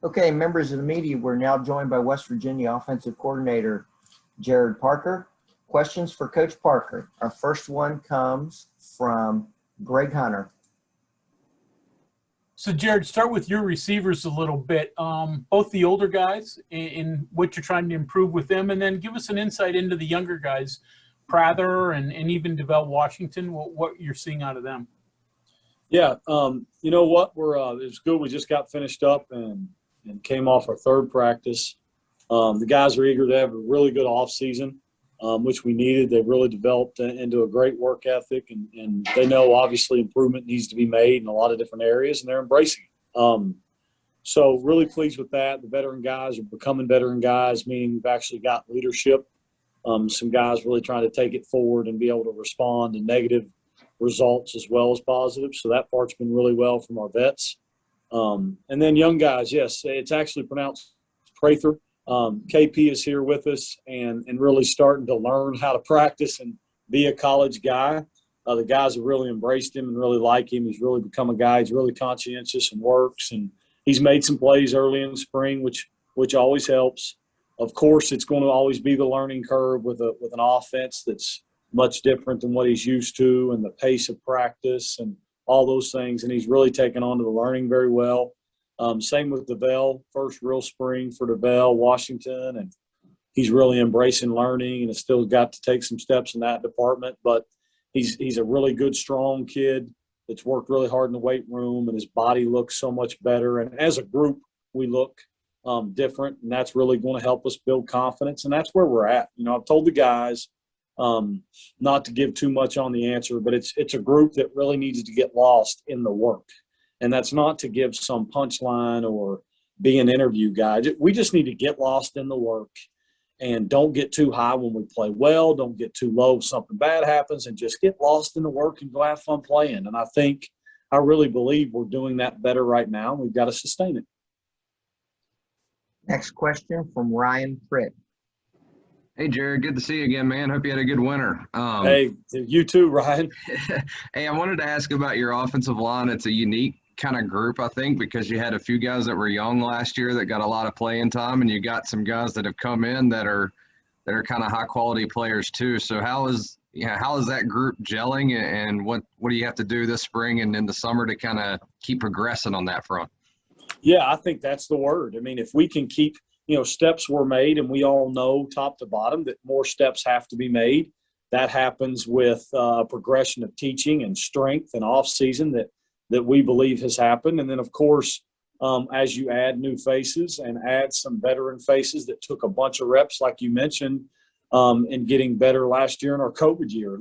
Okay, members of the media, we're now joined by West Virginia offensive coordinator Gerad Parker. Questions for Coach Parker. Our first one comes from Greg Hunter. So, Gerad, start with your receivers a little bit, both the older guys and what you're trying to improve with them, and then give us an insight into the younger guys, Prather and even DeVell Washington, what you're seeing out of them. Yeah, you know what? It's good. We just got finished up and came off our third practice. The guys are eager to have a really good off season, which we needed. They've really developed into a great work ethic, and they know obviously improvement needs to be made in a lot of different areas, and they're embracing it. So really pleased with that. The veteran guys are becoming veteran guys, meaning we've actually got leadership. Some guys really trying to take it forward and be able to respond to negative results as well as positive. So that part's been really well from our vets. And then young guys, yes, it's actually pronounced Prather. KP is here with us and really starting to learn how to practice and be a college guy. The guys have really embraced him and really like him. He's really become a guy. He's really conscientious and works, and he's made some plays early in the spring, which always helps. Of course, it's going to always be the learning curve with an offense that's much different than what he's used to, and the pace of practice and all those things. And he's really taken on to the learning very well. Same with DeVell, first real spring for DeVell Washington, and he's really embracing learning and has still got to take some steps in that department. But he's a really good, strong kid that's worked really hard in the weight room, and his body looks so much better. And as a group, we look different, and that's really going to help us build confidence. And that's where we're at. You know, I've told the guys not to give too much on the answer, but it's a group that really needs to get lost in the work. And that's not to give some punchline or be an interview guy. We just need to get lost in the work and don't get too high when we play well. Don't get too low if something bad happens, and just get lost in the work and go have fun playing. And I really believe we're doing that better right now. We've got to sustain it. Next question from Ryan Pritt. Hey, Gerad, good to see you again, man. Hope you had a good winter. Hey, you too, Ryan. Hey, I wanted to ask about your offensive line. It's a unique kind of group, I think, because you had a few guys that were young last year that got a lot of playing time, and you got some guys that have come in that are kind of high quality players too. So how is that group gelling, and what do you have to do this spring and in the summer to kind of keep progressing on that front? Yeah, I think that's the word. I mean, if we can keep, steps were made, and we all know top to bottom that more steps have to be made. That happens with a progression of teaching and strength and off season that we believe has happened. And then, of course, as you add new faces and add some veteran faces that took a bunch of reps, like you mentioned, and getting better last year in our COVID year.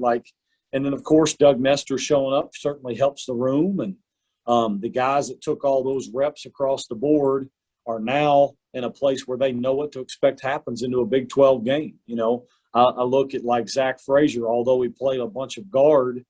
And then, of course, Doug Nestor showing up certainly helps the room. And the guys that took all those reps across the board are now in a place where they know what to expect happens into a Big 12 game. I look at like Zach Frazier, although he played a bunch of guard,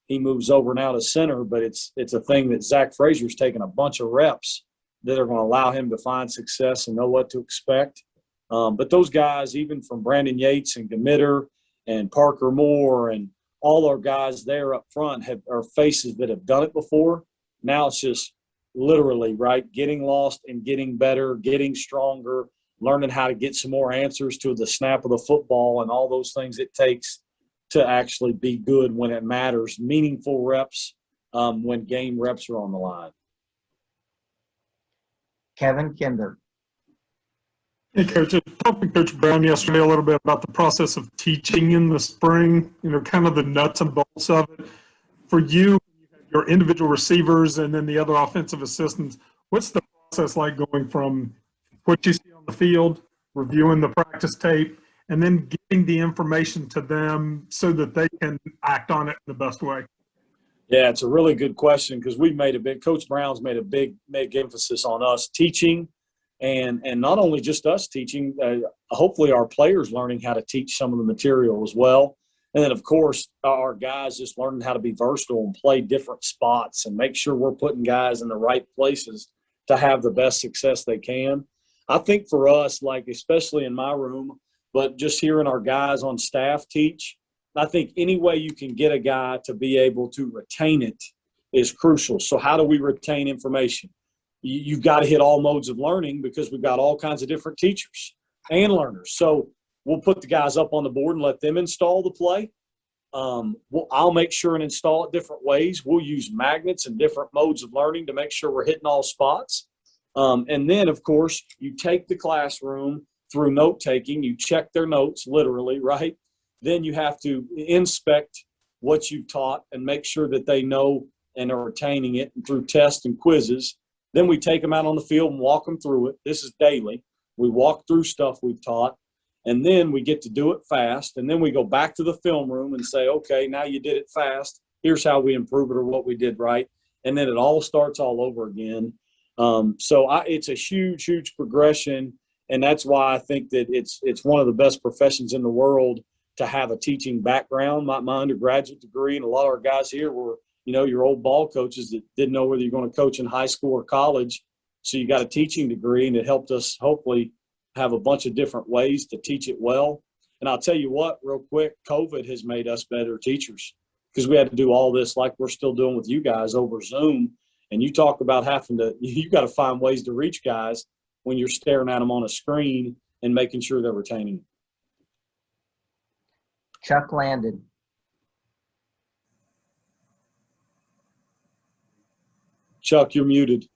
he moves over now to center, but it's a thing that Zach Frazier's taken a bunch of reps that are going to allow him to find success and know what to expect. But those guys, even from Brandon Yates and Gamitter and Parker Moore and all our guys there up front are faces that have done it before. Now it's just literally, right, getting lost and getting better, getting stronger, learning how to get some more answers to the snap of the football and all those things it takes to actually be good when it matters, meaningful reps when game reps are on the line. Kevin Kinder. Hey, Coach. I talked to Coach Brown yesterday a little bit about the process of teaching in the spring, kind of the nuts and bolts of it. For you have your individual receivers and then the other offensive assistants, what's the process like going from what you see on the field, reviewing the practice tape, and then getting the information to them so that they can act on it in the best way? Yeah, it's a really good question because Coach Brown's made a big emphasis on us teaching and not only just us teaching, hopefully our players learning how to teach some of the material as well. And then, of course, our guys just learning how to be versatile and play different spots and make sure we're putting guys in the right places to have the best success they can. I think for us, especially in my room, but just hearing our guys on staff teach, I think any way you can get a guy to be able to retain it is crucial. So how do we retain information? you've got to hit all modes of learning because we've got all kinds of different teachers and learners. So we'll put the guys up on the board and let them install the play. I'll make sure and install it different ways. We'll use magnets and different modes of learning to make sure we're hitting all spots. And then, of course, you take the classroom through note taking. You check their notes, literally, right? Then you have to inspect what you've taught and make sure that they know and are retaining it through tests and quizzes. Then we take them out on the field and walk them through it. This is daily. We walk through stuff we've taught. And then we get to do it fast. And then we go back to the film room and say, okay, now you did it fast. Here's how we improve it or what we did right. And then it all starts all over again. It's a huge, huge progression. And that's why I think that it's one of the best professions in the world to have a teaching background. My undergraduate degree, and a lot of our guys here were, your old ball coaches that didn't know whether you're going to coach in high school or college. So you got a teaching degree, and it helped us hopefully have a bunch of different ways to teach it well. And I'll tell you what, real quick, COVID has made us better teachers because we had to do all this like we're still doing with you guys over Zoom. And you talk about you got to find ways to reach guys when you're staring at them on a screen and making sure they're retaining. Chuck Landon. Chuck, you're muted.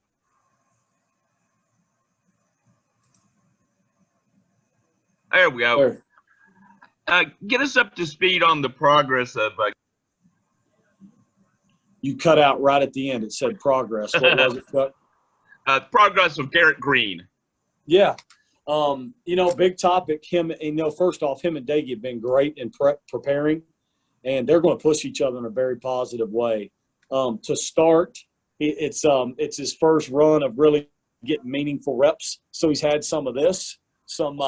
There we go. Get us up to speed on the progress of. You cut out right at the end. It said progress. What was it, Chuck? Progress of Garrett Green. Yeah. Big topic. First off, him and Daggy have been great in preparing, and they're going to push each other in a very positive way. To start, it's his first run of really getting meaningful reps. So he's had some of this.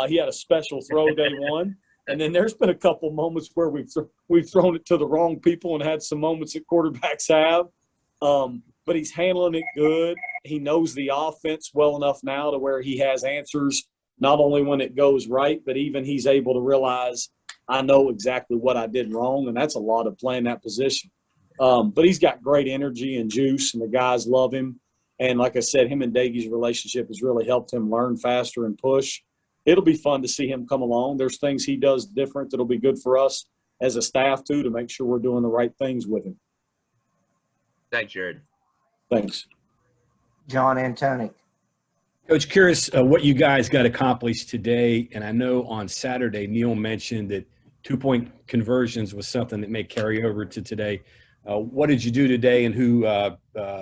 He had a special throw day one, and then there's been a couple moments where we've thrown it to the wrong people and had some moments that quarterbacks have. But he's handling it good. He knows the offense well enough now to where he has answers not only when it goes right, but even he's able to realize I know exactly what I did wrong, and that's a lot of playing that position. But he's got great energy and juice, and the guys love him. And like I said, him and Daggy's relationship has really helped him learn faster and push. It'll be fun to see him come along. There's things he does different that'll be good for us as a staff, too, to make sure we're doing the right things with him. Thanks, Gerad. Thanks. John Antonic. Coach, curious what you guys got accomplished today. And I know on Saturday, Neil mentioned that 2-point conversions was something that may carry over to today. What did you do today, and who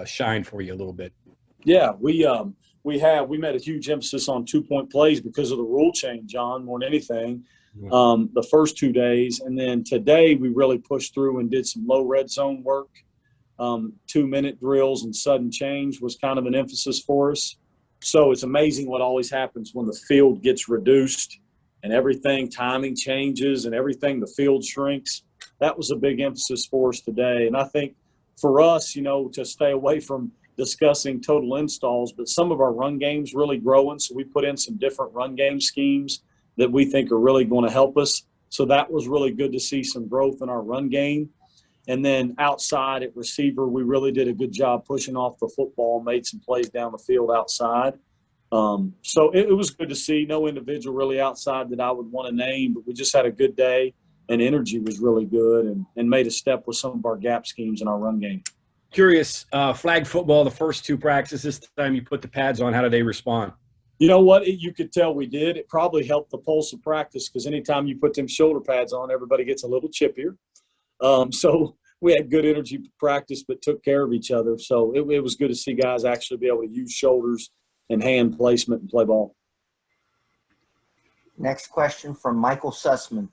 shined for you a little bit? Yeah, we made a huge emphasis on 2-point plays because of the rule change, John, more than anything, the first 2 days. And then today we really pushed through and did some low red zone work. 2-minute drills and sudden change was kind of an emphasis for us. So it's amazing what always happens when the field gets reduced and timing changes and everything, the field shrinks. That was a big emphasis for us today. And I think for us, to stay away from discussing total installs, but some of our run game's really growing. So we put in some different run game schemes that we think are really going to help us. So that was really good to see some growth in our run game. And then outside at receiver, we really did a good job pushing off the football, made some plays down the field outside. So it was good to see. No individual really outside that I would want to name, but we just had a good day, and energy was really good and made a step with some of our gap schemes in our run game. Curious, flag football, the first 2 practices, this time you put the pads on, how did they respond? You know what? You could tell we did. It probably helped the pulse of practice because anytime you put them shoulder pads on, everybody gets a little chippier. So we had good energy practice, but took care of each other. So it was good to see guys actually be able to use shoulders and hand placement and play ball. Next question from Michael Sussman.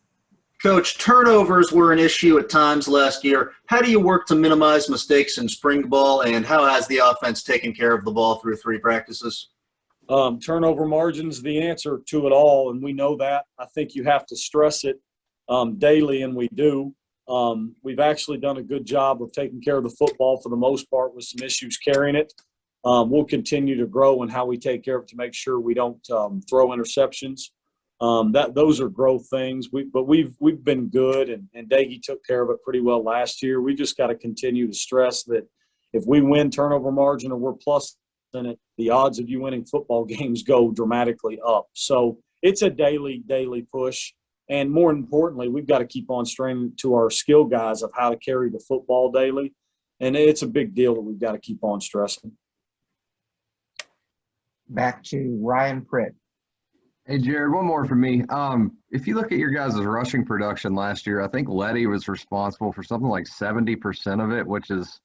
Coach, turnovers were an issue at times last year. How do you work to minimize mistakes in spring ball, and how has the offense taken care of the ball through 3 practices? Turnover margin's the answer to it all, and we know that. I think you have to stress it daily, and we do. We've actually done a good job of taking care of the football for the most part with some issues carrying it. We'll continue to grow in how we take care of it to make sure we don't throw interceptions. Those are growth things. But we've been good, and Daggy took care of it pretty well last year. We just got to continue to stress that if we win turnover margin or we're plus in it, the odds of you winning football games go dramatically up. So it's a daily push. And more importantly, we've got to keep on straining to our skill guys of how to carry the football daily. And it's a big deal that we've got to keep on stressing. Back to Ryan Pritt. Hey, Jared, one more for me. If you look at your guys' rushing production last year, I think Letty was responsible for something like 70% of it, which is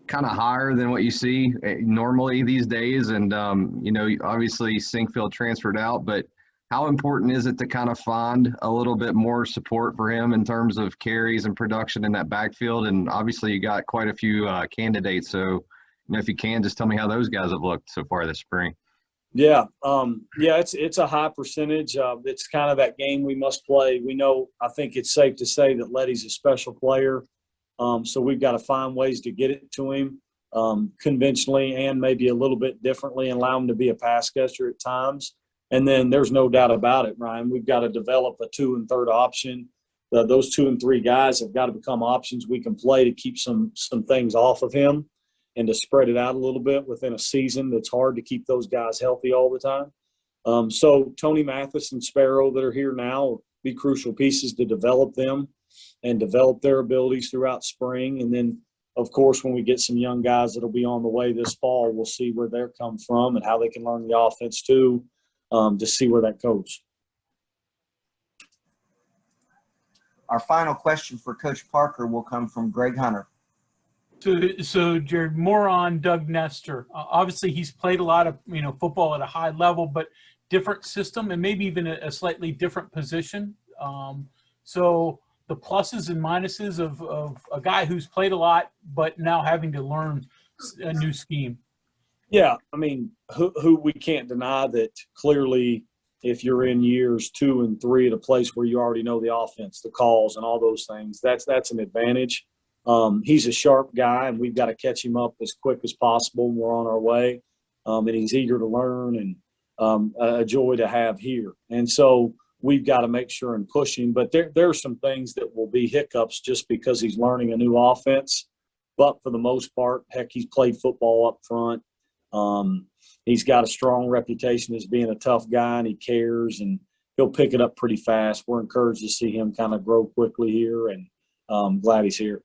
kind of higher than what you see normally these days. And, obviously Sinkfield transferred out, but how important is it to kind of find a little bit more support for him in terms of carries and production in that backfield? And obviously you got quite a few candidates. So, if you can, just tell me how those guys have looked so far this spring. Yeah. It's a high percentage. It's kind of that game we must play. We know, I think it's safe to say that Letty's a special player. So we've got to find ways to get it to him conventionally and maybe a little bit differently and allow him to be a pass catcher at times. And then there's no doubt about it, Ryan, we've got to develop a 2 and 3rd option. Those 2 and 3 guys have got to become options we can play to keep some things off of him and to spread it out a little bit within a season. It's hard to keep those guys healthy all the time. So Tony Mathis and Sparrow that are here now will be crucial pieces to develop them and develop their abilities throughout spring. And then, of course, when we get some young guys that'll be on the way this fall, we'll see where they're come from and how they can learn the offense too, to see where that goes. Our final question for Coach Parker will come from Greg Hunter. So Jared, more on Doug Nestor. Obviously, he's played a lot of football at a high level, but different system and maybe even a slightly different position. So the pluses and minuses of a guy who's played a lot, but now having to learn a new scheme. Yeah, I mean, who we can't deny that clearly if you're in years 2 and 3 at a place where you already know the offense, the calls, and all those things, that's an advantage. He's a sharp guy, and we've got to catch him up as quick as possible. We're on our way, and he's eager to learn and a joy to have here. And so we've got to make sure and push him. But there are some things that will be hiccups just because he's learning a new offense. But for the most part, heck, he's played football up front. He's got a strong reputation as being a tough guy, and he cares, and he'll pick it up pretty fast. We're encouraged to see him kind of grow quickly here, and glad he's here.